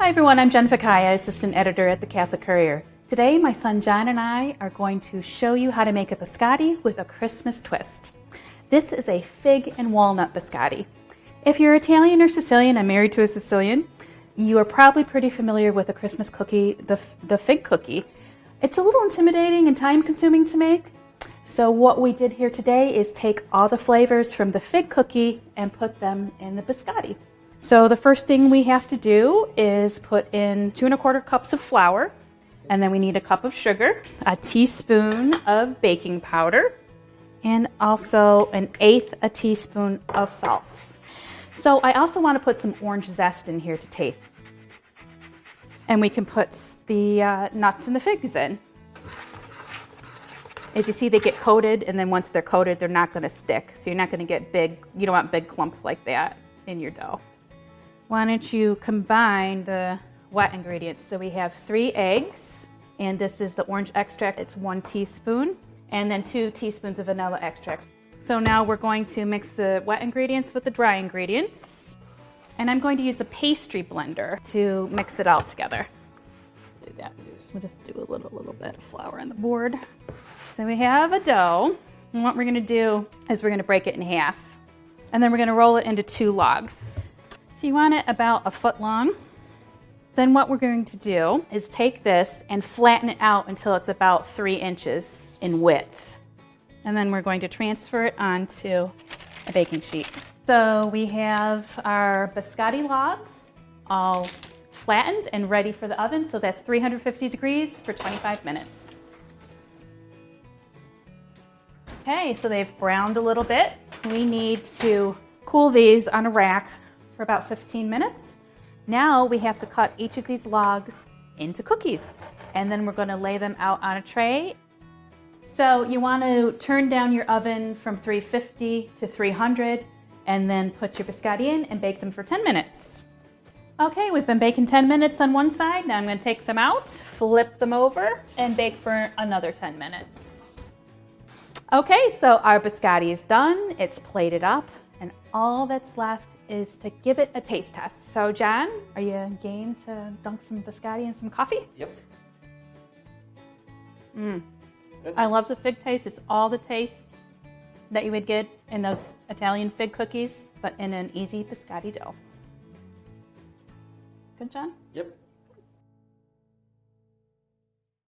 Hi everyone, I'm Jen Fakaya, Assistant Editor at the Catholic Courier. Today, my son John and I are going to show you how to make a biscotti with a Christmas twist. This is a fig and walnut biscotti. If you're Italian or Sicilian, I'm married to a Sicilian, you are probably pretty familiar with a Christmas cookie, the fig cookie. It's a little intimidating and time-consuming to make. So what we did here today is take all the flavors from the fig cookie and put them in the biscotti. So the first thing we have to do is put in 2 1/4 cups of flour, and then we need a cup of sugar, a teaspoon of baking powder, and also 1/8 a teaspoon of salt. So I also want to put some orange zest in here to taste. And we can put the nuts and the figs in. As you see, they get coated, and then once they're coated, they're not going to stick. So you're not going to get big, you don't want big clumps like that in your dough. Why don't you combine the wet ingredients? So we have 3 eggs, and this is the orange extract. It's 1 teaspoon, and then 2 teaspoons of vanilla extract. So now we're going to mix the wet ingredients with the dry ingredients, and I'm going to use a pastry blender to mix it all together. Do that. We'll just do a little bit of flour on the board. So we have a dough, and what we're going to do is we're going to break it in half, and then we're going to roll it into 2 logs. So you want it about 1 foot long. Then what we're going to do is take this and flatten it out until it's about 3 inches in width. And then we're going to transfer it onto a baking sheet. So we have our biscotti logs all flattened and ready for the oven. So that's 350 degrees for 25 minutes. Okay, so they've browned a little bit. We need to cool these on a rack for about 15 minutes. Now we have to cut each of these logs into cookies, and then we're going to lay them out on a tray. So you want to turn down your oven from 350 to 300 and then put your biscotti in and bake them for 10 minutes. Okay, we've been baking 10 minutes on one side. Now I'm going to take them out, flip them over, and bake for another 10 minutes. Okay, so our biscotti is done. It's plated up, and all that's left is to give it a taste test. So John, are you game to dunk some biscotti in some coffee? Yep. I love the fig taste. It's all the taste that you would get in those Italian fig cookies, but in an easy biscotti dough. Good, John? Yep.